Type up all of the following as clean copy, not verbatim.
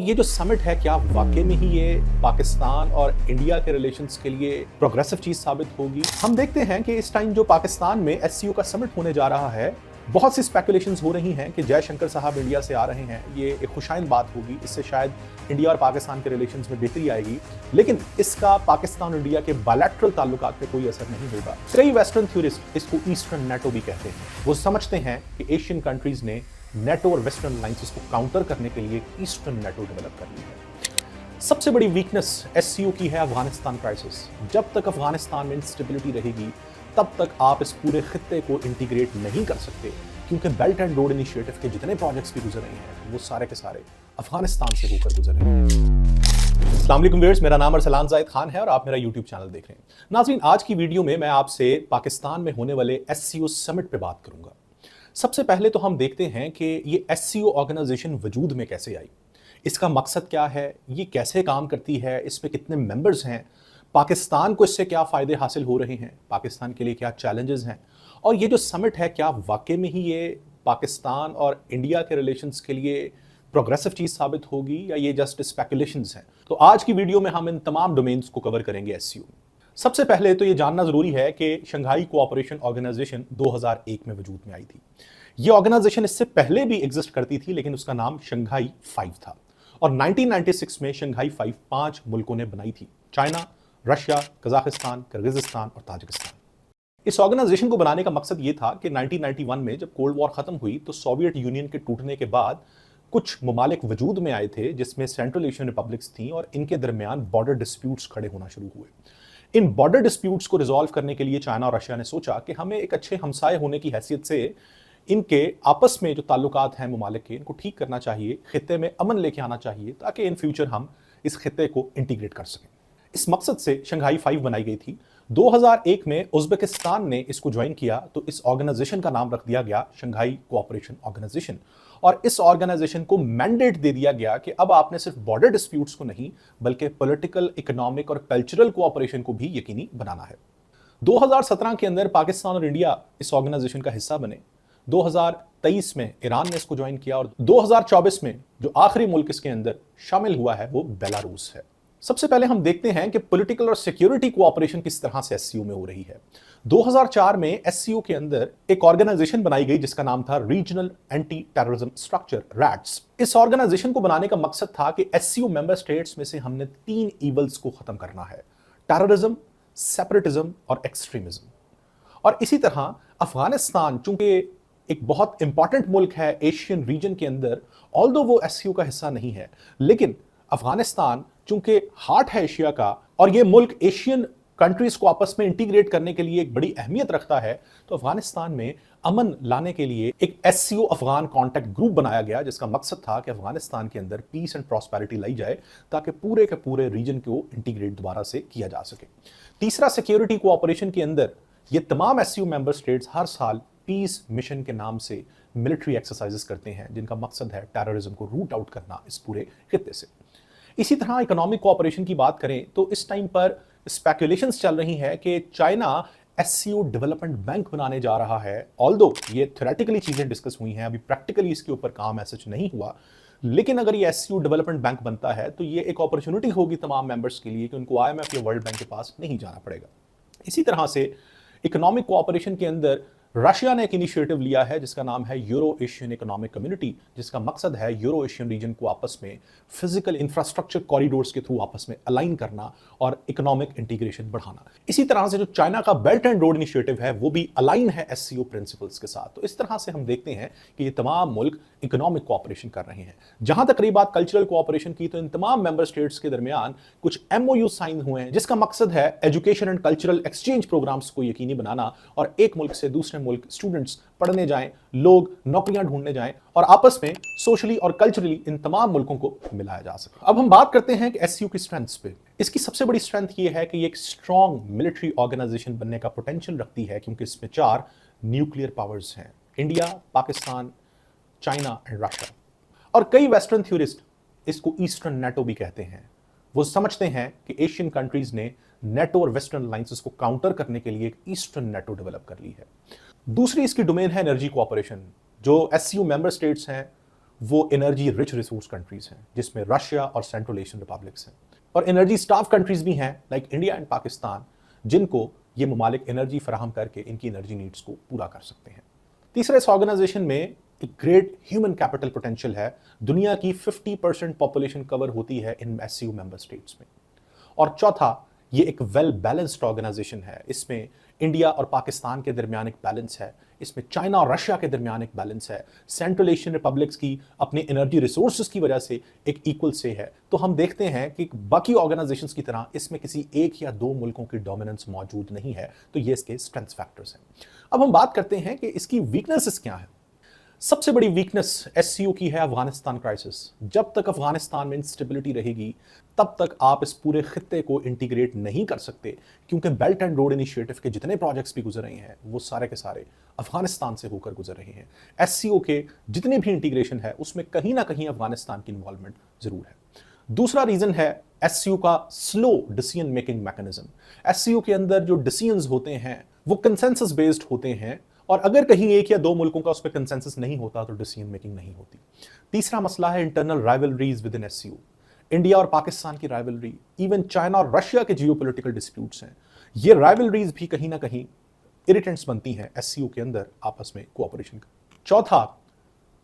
ये जो समिट है, क्या वाकई में ही ये पाकिस्तान और इंडिया के रिलेशंस के लिए प्रोग्रेसिव चीज साबित होगी? हम देखते हैं कि इस टाइम जो पाकिस्तान में एससीओ का समिट होने जा रहा है, बहुत सी स्पेकुलेशंस हो रही हैं कि जयशंकर साहब इंडिया से आ रहे हैं। ये एक खुशाइंद बात होगी, इससे शायद इंडिया और पाकिस्तान के रिलेशंस में बेहतरी आएगी, लेकिन इसका पाकिस्तान और इंडिया के बायलैटरल ताल्लुकात पे कोई असर नहीं होगा। कई वेस्टर्न थ्योरिस्ट इसको ईस्टर्न नेटो भी कहते हैं। वो समझते हैं कि एशियन कंट्रीज ने नेटो और वेस्टर्न अलायंसेस को काउंटर करने के लिए ईस्टर्न नेटो डेवलप कर ली है। सबसे बड़ी वीकनेस एससीओ की है अफगानिस्तान क्राइसिस। जब तक अफगानिस्तान में इंस्टेबिलिटी रहेगी, तब तक आप इस पूरे खित्ते को इंटीग्रेट नहीं कर सकते, क्योंकि बेल्ट एंड रोड इनिशिएटिव के जितने प्रोजेक्ट्स भी गुजर रहे हैं, वो सारे के सारे अफगानिस्तान से होकर गुजर रहे हैं। अस्सलाम वालेकुम व्यूअर्स, मेरा नाम अरसलान जायद खान है और आप मेरा यूट्यूब चैनल देख रहे हैं। नाज़रीन, आज की वीडियो में मैं आपसे पाकिस्तान में होने वाले एससीओ समिट पे बात करूंगा। सबसे पहले तो हम देखते हैं कि ये एससीओ ऑर्गेनाइजेशन वजूद में कैसे आई, इसका मकसद क्या है, ये कैसे काम करती है, इसमें कितने मेंबर्स हैं, पाकिस्तान को इससे क्या फ़ायदे हासिल हो रहे हैं, पाकिस्तान के लिए क्या चैलेंजेस हैं, और ये जो समिट है क्या वाकई में ही ये पाकिस्तान और इंडिया के रिलेशंस के लिए प्रोग्रेसिव चीज़ साबित होगी या ये जस्ट स्पेकुलेशंस हैं। तो आज की वीडियो में हम इन तमाम डोमेन्स को कवर करेंगे एससीओ में। सबसे पहले तो ये जानना ज़रूरी है कि शंघाई कोऑपरेशन ऑर्गेनाइजेशन 2001 में वजूद में आई थी। ये ऑर्गेनाइजेशन इससे पहले भी एग्जिस्ट करती थी, लेकिन उसका नाम शंघाई 5 था और 1996 में शंघाई 5 5 मुल्कों ने बनाई थी: चाइना, रशिया, कजाकिस्तान, किर्गिस्तान और ताजिकिस्तान। इस ऑर्गेनाइजेशन को बनाने का मकसद ये था कि 1991 में जब कोल्ड वॉर खत्म हुई तो सोवियत यूनियन के टूटने के बाद कुछ ममालिक वजूद में आए थे, जिसमें सेंट्रल एशियन रिपब्लिक्स थी और इनके दरमियान बॉर्डर डिस्प्यूट्स खड़े होना शुरू हुए। इन बॉर्डर डिस्प्यूट्स को रिजॉल्व करने के लिए चाइना और रशिया ने सोचा कि हमें एक अच्छे हमसाए होने की हैसियत से इनके आपस में जो ताल्लुकात हैं ममालिक के, इनको ठीक करना चाहिए, खित्ते में अमन लेके आना चाहिए, ताकि इन फ्यूचर हम इस खित्ते को इंटीग्रेट कर सकें। इस मकसद से शंघाई 5 बनाई गई थी। 2001 में उज्बेकिस्तान ने इसको ज्वाइन किया तो इस ऑर्गेनाइजेशन का नाम रख दिया गया शंघाई कोऑपरेशन ऑर्गेनाइजेशन, और इस ऑर्गेनाइजेशन को मैंडेट दे दिया गया कि अब आपने सिर्फ बॉर्डर डिस्प्यूट्स को नहीं, बल्कि पॉलिटिकल, इकोनॉमिक और कल्चरल कोऑपरेशन को भी यकीनी बनाना है। 2017 के अंदर पाकिस्तान और इंडिया इस ऑर्गेनाइजेशन का हिस्सा बने। 2023 में ईरान ने इसको ज्वाइन किया और 2024 में जो आखिरी मुल्क इसके अंदर शामिल हुआ है वो बेलारूस है। सबसे पहले हम देखते हैं कि पॉलिटिकल और सिक्योरिटी कोऑपरेशन किस तरह से एससीओ में हो रही है। 2004 में एससीओ के अंदर एक ऑर्गेनाइजेशन बनाई गई जिसका नाम था regional anti terrorism structure, rats. इस ऑर्गेनाइजेशन को बनाने का मकसद था कि एससीओ मेंबर स्टेट्स में से हमने 3 ईवल्स को खत्म करना है: टेररिज्म, सेपरेटिज्म और एक्सट्रीमिज्म। और इसी तरह अफगानिस्तान चूंकि एक बहुत इंपॉर्टेंट मुल्क है एशियन रीजन के अंदर, ऑल्दो वो एससीओ का हिस्सा नहीं है, लेकिन अफगानिस्तान चूंकि हार्ट है एशिया का और ये मुल्क एशियन कंट्रीज को आपस में इंटीग्रेट करने के लिए एक बड़ी अहमियत रखता है, तो अफगानिस्तान में अमन लाने के लिए एक एससीओ अफगान कॉन्टैक्ट ग्रुप बनाया गया, जिसका मकसद था कि अफगानिस्तान के अंदर पीस एंड प्रॉस्पेरिटी लाई जाए, ताकि पूरे के पूरे रीजन को इंटीग्रेट दोबारा से किया जा सके। तीसरा, सिक्योरिटी कोऑपरेशन के अंदर ये तमाम एससीओ मेंबर स्टेट्स हर साल पीस मिशन के नाम से मिलिट्री एक्सरसाइजेस करते हैं, जिनका मकसद है टेररिज्म को रूट आउट करना इस पूरे खित्ते से। इसी तरह इकोनॉमिक कोऑपरेशन की बात करें तो इस टाइम पर स्पेकुलेशंस चल रही है कि चाइना एससीओ डेवलपमेंट बैंक बनाने जा रहा है। ऑल्दो ये थ्योरेटिकली चीजें डिस्कस हुई हैं, अभी प्रैक्टिकली इसके ऊपर काम ऐसा नहीं हुआ, लेकिन अगर ये एससीओ डेवलपमेंट बैंक बनता है तो ये एक अपॉर्चुनिटी होगी तमाम मेंबर्स के लिए कि उनको आईएमएफ या वर्ल्ड बैंक के पास नहीं जाना पड़ेगा। इसी तरह से इकोनॉमिक कोऑपरेशन के अंदर रशिया ने एक इनिशिएटिव लिया है जिसका नाम है यूरो एशियन इकोनॉमिक कम्युनिटी, जिसका मकसद है यूरो एशियन रीजन को आपस में फिजिकल इंफ्रास्ट्रक्चर कॉरिडोर्स के थ्रू आपस में अलाइन करना और इकोनॉमिक इंटीग्रेशन बढ़ाना। इसी तरह से जो चाइना का बेल्ट एंड रोड इनिशिएटिव है वो भी अलाइन है एससीओ प्रिंसिपल्स के साथ। तो इस तरह से हम देखते हैं कि ये तमाम मुल्क इकोनॉमिक कोऑपरेशन कर रहे हैं। जहां तक रही बात कल्चरल कोऑपरेशन की, तो इन तमाम मेंबर स्टेट्स के दरमियान कुछ एमओयू साइन हुए हैं, जिसका मकसद है education and cultural exchange programmes को यकीनी बनाना और एक मुल्क से दूसरे मुल्क स्टूडेंट्स पढ़ने जाएं, लोग नौकरियां ढूंढने जाएं और आपस में सोशली और कल्चरली इन तमाम मुल्कों को मिलाया जा सके। अब हम बात करते हैं कि एससीओ की स्ट्रेंथ्स पे। इसकी सबसे बड़ी स्ट्रेंथ ये है कि ये एक स्ट्रॉन्ग मिलिट्री ऑर्गेनाइजेशन बनने का पोटेंशियल रखती है, क्योंकि इसमें 4 न्यूक्लियर पावर्स हैं: India, Pakistan, China and Russia. और कई वेस्टर्न थ्योरिस्ट इसको ईस्टर्न नेटो भी कहते हैं। वो समझते हैं कि एशियन कंट्रीज ने नेटो और वेस्टर्न अलायंसेस को काउंटर करने के लिए एक ईस्टर्न नेटो डेवलप कर ली है। दूसरी इसकी डोमेन है एनर्जी कोऑपरेशन। जो एससीओ मेंबर स्टेट्स हैं वो एनर्जी रिच रिसोर्स कंट्रीज हैं, जिसमें रशिया और सेंट्रल एशियन रिपब्लिक्स हैं, और एनर्जी स्टाफ कंट्रीज भी हैं लाइक इंडिया एंड पाकिस्तान, जिनको ये ममालिक एनर्जी फराहम करके इनकी एनर्जी नीड्स को पूरा कर सकते हैं। तीसरा, इस ऑर्गेनाइजेशन में एक ग्रेट ह्यूमन कैपिटल पोटेंशियल है। दुनिया की 50% पॉपुलेशन कवर होती है इन एससीओ मेंबर स्टेट्स में। और चौथा, ये एक वेल बैलेंस्ड ऑर्गेनाइजेशन है। इसमें इंडिया और पाकिस्तान के दरमियान एक बैलेंस है, इसमें चाइना और रशिया के दरमियान एक बैलेंस है, सेंट्रल एशियन रिपब्लिक्स की अपनी एनर्जी रिसोर्सेज की वजह से एक इक्वल से है। तो हम देखते हैं कि बाकी ऑर्गेनाइजेशंस की तरह इसमें किसी एक या दो मुल्कों की डोमिनेंस मौजूद नहीं है। तो ये इसके स्ट्रेंथ फैक्टर्स हैं। अब हम बात करते हैं कि इसकी वीकनेसेस क्या है। सबसे बड़ी वीकनेस एससीओ की है अफगानिस्तान क्राइसिस। जब तक अफगानिस्तान में इंस्टेबिलिटी रहेगी तब तक आप इस पूरे खित्ते को इंटीग्रेट नहीं कर सकते, क्योंकि बेल्ट एंड रोड इनिशिएटिव के जितने प्रोजेक्ट्स भी गुजर रहे हैं वो सारे के सारे अफगानिस्तान से होकर गुजर रहे हैं। एससीओ के जितने भी इंटीग्रेशन है उसमें कहीं ना कहीं अफगानिस्तान की इन्वॉल्वमेंट जरूर है। दूसरा रीजन है एससीओ का slow decision making mechanism. SCO के अंदर जो डिसीजंस होते हैं वो कंसेंसस बेस्ड होते हैं, और अगर कहीं एक या दो मुल्कों का उस पर कंसेंसस नहीं होता तो डिसीजन मेकिंग नहीं होती। तीसरा मसला है internal rivalries with in SCO. India और पाकिस्तान की राइवलरी, इवन चाइना और रशिया के जियोपॉलिटिकल डिस्प्यूट्स हैं, ये राइवलरीज भी कहीं ना कहीं इरिटेंट्स बनती हैं एससीओ के अंदर आपस में कोऑपरेशन का। चौथा,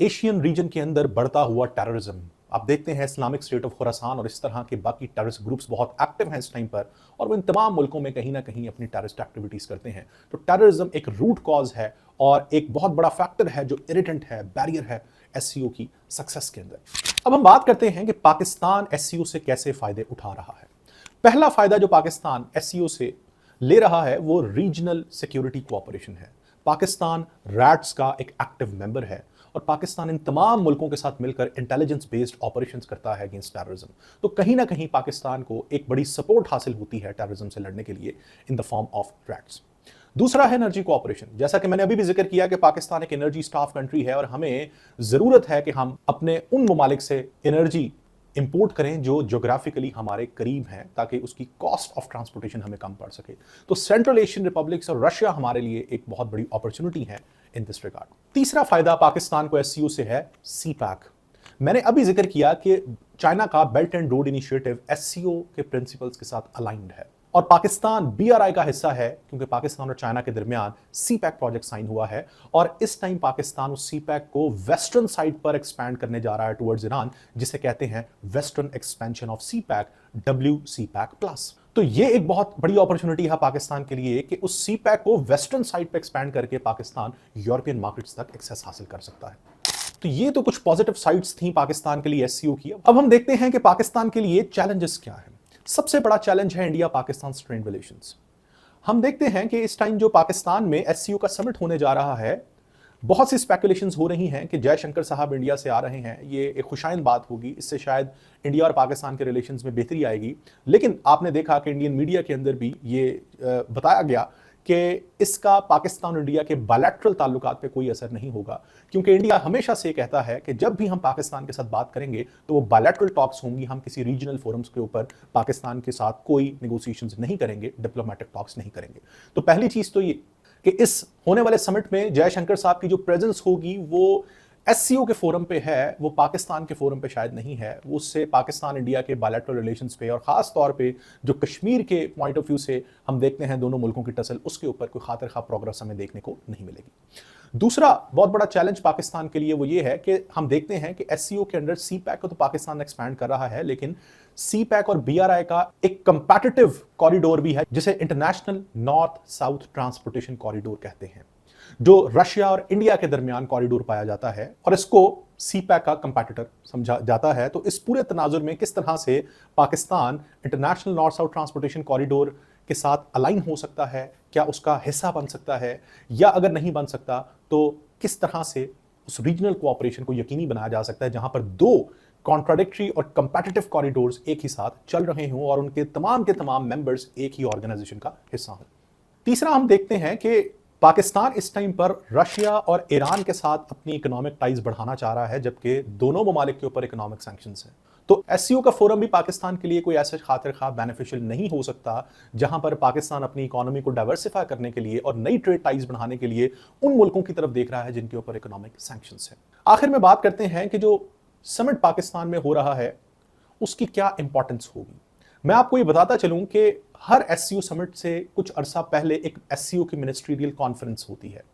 एशियन रीजन के अंदर बढ़ता हुआ टेररिज्म। आप देखते हैं इस्लामिक स्टेट ऑफ खुरासान और इस तरह के बाकी टेररिस्ट ग्रुप्स बहुत एक्टिव हैं इस टाइम पर, और वो इन तमाम मुल्कों में कहीं ना कहीं अपनी टेररिस्ट एक्टिविटीज करते हैं। तो टेररिज्म एक रूट कॉज है और एक बहुत बड़ा फैक्टर है जो इरिटेंट है, बैरियर है एससीओ की सक्सेस के अंदर। अब हम बात करते हैं कि पाकिस्तान एससीओ से कैसे फायदे उठा रहा है। पहला फायदा जो पाकिस्तान एससीओ से ले रहा है वो रीजनल सिक्योरिटी कोऑपरेशन है। पाकिस्तान रैट्स का एक एक्टिव मेंबर है और पाकिस्तान इन तमाम मुल्कों के साथ मिलकर इंटेलिजेंस बेस्ड ऑपरेशंस करता है अगेंस्ट टेररिज्म। तो कहीं ना कहीं पाकिस्तान को एक बड़ी सपोर्ट हासिल होती है टेररिज्म से लड़ने के लिए in the form of rats. दूसरा है एनर्जी कोऑपरेशन। जैसा कि मैंने अभी भी जिक्र किया कि पाकिस्तान एक एनर्जी स्टाफ कंट्री है और हमें जरूरत है कि हम अपने उन ममालिक से एनर्जी इंपोर्ट करें जो ज्योग्राफिकली हमारे करीब हैं, ताकि उसकी कॉस्ट ऑफ ट्रांसपोर्टेशन हमें कम पड़ सके। तो सेंट्रल एशियन रिपब्लिक्स और रशिया हमारे लिए एक बहुत बड़ी अपॉर्चुनिटी है इन दिस रिगार्ड। तीसरा फायदा पाकिस्तान को एससीओ से है सीपैक। मैंने अभी जिक्र किया कि चाइना का belt and road initiative SCO के प्रिंसिपल्स के साथ अलाइंड है और पाकिस्तान बीआरआई का हिस्सा है, क्योंकि पाकिस्तान और चाइना के दरमियान सीपैक प्रोजेक्ट साइन हुआ है और इस टाइम पाकिस्तान उस सीपैक को वेस्टर्न साइड पर एक्सपैंड करने जा रहा है टुवर्ड्स ईरान, जिसे कहते हैं western expansion of CPEC, WCPAC+। तो ये एक बहुत बड़ी अपॉर्चुनिटी है पाकिस्तान के लिए कि उस सीपैक को वेस्टर्न साइड पर एक्सपैंड करके पाकिस्तान यूरोपियन मार्केट्स तक एक्सेस हासिल कर सकता है। तो ये तो कुछ पॉजिटिव साइड्स थी पाकिस्तान के लिए एससीओ की। अब हम देखते हैं कि पाकिस्तान के लिए चैलेंजेस क्या है। सबसे बड़ा चैलेंज है इंडिया पाकिस्तान स्ट्रेन्ड रिलेशंस। हम देखते हैं कि इस टाइम जो पाकिस्तान में एससीओ का समिट होने जा रहा है, बहुत सी स्पेकुलेशंस हो रही हैं कि जयशंकर साहब इंडिया से आ रहे हैं। ये एक खुशाइन बात होगी, इससे शायद इंडिया और पाकिस्तान के रिलेशंस में बेहतरी आएगी। लेकिन आपने देखा कि इंडियन मीडिया के अंदर भी ये बताया गया कि इसका पाकिस्तान और इंडिया के बायलैटरल ताल्लुकात पे कोई असर नहीं होगा, क्योंकि इंडिया हमेशा से कहता है कि जब भी हम पाकिस्तान के साथ बात करेंगे तो वो बायलैटरल टॉक्स होंगी, हम किसी रीजनल फोरम्स के ऊपर पाकिस्तान के साथ कोई नेगोशिएशंस नहीं करेंगे, डिप्लोमेटिक टॉक्स नहीं करेंगे। तो पहली चीज़ तो ये कि इस होने वाले समिट में जयशंकर साहब की जो प्रेजेंस होगी वो एससीओ के फोरम पे है, वो पाकिस्तान के फोरम पे शायद नहीं है। वो उससे पाकिस्तान इंडिया के बायलैटरल रिलेशंस पे और ख़ास तौर पे जो कश्मीर के पॉइंट ऑफ व्यू से हम देखते हैं दोनों मुल्कों की टसल, उसके ऊपर कोई खातिर खा प्रोग्रेस हमें देखने को नहीं मिलेगी। दूसरा बहुत बड़ा चैलेंज पाकिस्तान के लिए वो ये है कि हम देखते हैं कि एससीओ के अंडर सीपैक को तो पाकिस्तान एक्सपैंड कर रहा है, लेकिन सीपैक और बीआरआई का एक कंपैटिटिव कॉरिडोर भी है जिसे international north south transportation corridor कहते हैं, जो रशिया और इंडिया के दरमियान कॉरिडोर पाया जाता है और इसको सीपैक का कंपैटिटर समझा जाता है। तो इस पूरे तनाजुर में किस तरह से Pakistan international north south transportation corridor के साथ अलाइन हो सकता है, क्या उसका हिस्सा बन सकता है, या अगर नहीं बन सकता तो किस तरह से उस रीजनल कोऑपरेशन को यकीनी बनाया जा सकता है जहां पर दो कॉन्ट्राडिक्टरी और कंपैटिटिव कॉरिडोर्स एक ही साथ चल रहे हों और उनके तमाम के तमाम मेंबर्स एक ही ऑर्गेनाइजेशन का हिस्सा हों। तीसरा हम देखते हैं कि पाकिस्तान इस टाइम पर रशिया और ईरान के साथ अपनी इकोनॉमिक टाइज बढ़ाना चाह रहा है, जबकि दोनों ममालिक के ऊपर इकोनॉमिक सैंक्शंस हैं। तो एससीओ का फोरम भी पाकिस्तान के लिए कोई ऐसा खातिर खा बेनिफिशियल नहीं हो सकता जहां पर पाकिस्तान अपनी इकोनॉमी को डाइवर्सिफाई करने के लिए और नई ट्रेड टाइज बढ़ाने के लिए उन मुल्कों की तरफ देख रहा है जिनके ऊपर इकोनॉमिक सैंक्शंस है। आखिर में बात करते हैं कि जो समिट पाकिस्तान में हो रहा है उसकी क्या इंपॉर्टेंस होगी। मैं आपको ये बताता चलूं कि हर एससीओ समिट से कुछ अरसा पहले एक एससीओ की मिनिस्ट्रियल कॉन्फ्रेंस होती है।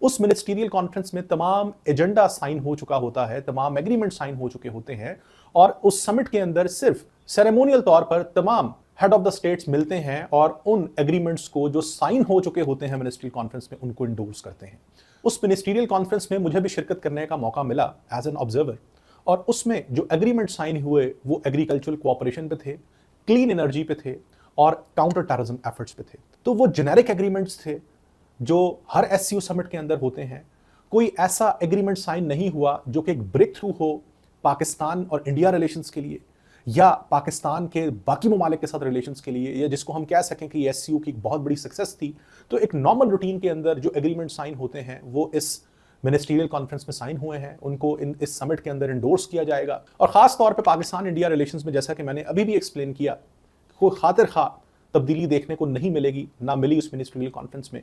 उस मिनिस्ट्रियल कॉन्फ्रेंस में तमाम एजेंडा साइन हो चुका होता है, तमाम एग्रीमेंट साइन हो चुके होते हैं और उस समिट के अंदर सिर्फ सेरेमोनियल तौर पर तमाम हेड ऑफ द स्टेट्स मिलते हैं और उन एग्रीमेंट्स को जो साइन हो चुके होते हैं मिनिस्ट्रियल कॉन्फ्रेंस में उनको इंडोर्स करते हैं। उस मिनिस्ट्रियल कॉन्फ्रेंस में मुझे भी शिरकत करने का मौका मिला एज एन ऑब्जर्वर और उसमें जो एग्रीमेंट साइन हुए वो एग्रीकल्चरल कोऑपरेशन पे थे, क्लीन एनर्जी पे थे और काउंटर टेररिज्म एफर्ट्स पे थे। तो वो जेनेरिक एग्रीमेंट्स थे जो हर एससीओ समिट के अंदर होते हैं। कोई ऐसा एग्रीमेंट साइन नहीं हुआ जो कि एक ब्रेक थ्रू हो पाकिस्तान और इंडिया रिलेशंस के लिए या पाकिस्तान के बाकी ममालिक के साथ रिलेशंस के लिए, या जिसको हम कह सकें कि एससीओ की एक बहुत बड़ी सक्सेस थी। तो एक नॉर्मल रूटीन के अंदर जो एग्रीमेंट साइन होते हैं वो इस मिनिस्ट्रियल कॉन्फ्रेंस में साइन हुए हैं, उनको इस समिट के अंदर इंडोर्स किया जाएगा। और खास तौर पे पाकिस्तान इंडिया रिलेशंस में जैसा कि मैंने अभी भी एक्सप्लेन किया, कोई खातिर खा तब्दीली देखने को नहीं मिलेगी, ना मिली उस मिनिस्ट्रियल कॉन्फ्रेंस में।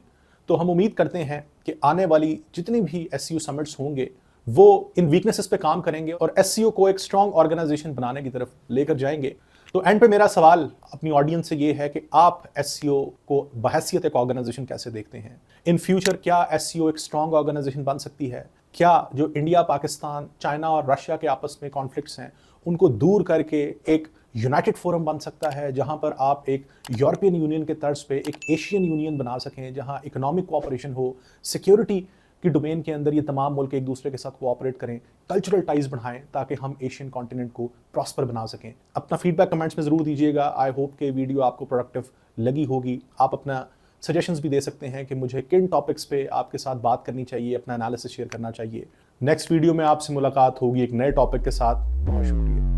तो हम उम्मीद करते हैं कि आने वाली जितनी भी एससीओ समिट्स होंगे वो इन वीकनेसेस पे काम करेंगे और एससीओ को एक स्ट्रॉन्ग ऑर्गेनाइजेशन बनाने की तरफ लेकर जाएंगे। तो एंड पे मेरा सवाल अपनी ऑडियंस से ये है कि आप एससीओ को बहैसियत एक ऑर्गेनाइजेशन कैसे देखते हैं? इन फ्यूचर क्या एससीओ एक स्ट्रॉन्ग ऑर्गेनाइजेशन बन सकती है? क्या जो इंडिया, पाकिस्तान, चाइना और रशिया के आपस में कॉन्फ्लिक्ट्स हैं उनको दूर करके एक यूनाइटेड फोरम बन सकता है जहां पर आप एक यूरोपियन यूनियन के तर्ज पे एक एशियन यूनियन बना सकें, जहां इकोनॉमिक कोऑपरेशन हो, सिक्योरिटी की डोमेन के अंदर ये तमाम मुल्क एक दूसरे के साथ कोऑपरेट करें, कल्चरल टाइज बढ़ाएं ताकि हम एशियन कॉन्टिनेंट को प्रॉस्पर बना सकें? अपना फीडबैक कमेंट्स में ज़रूर दीजिएगा। आई होप कि वीडियो आपको प्रोडक्टिव लगी होगी। आप अपना सजेशंस भी दे सकते हैं कि मुझे किन टॉपिक्स पे आपके साथ बात करनी चाहिए, अपना एनालिसिस शेयर करना चाहिए। नेक्स्ट वीडियो में आपसे मुलाकात होगी एक नए टॉपिक के साथ। बहुत शुक्रिया।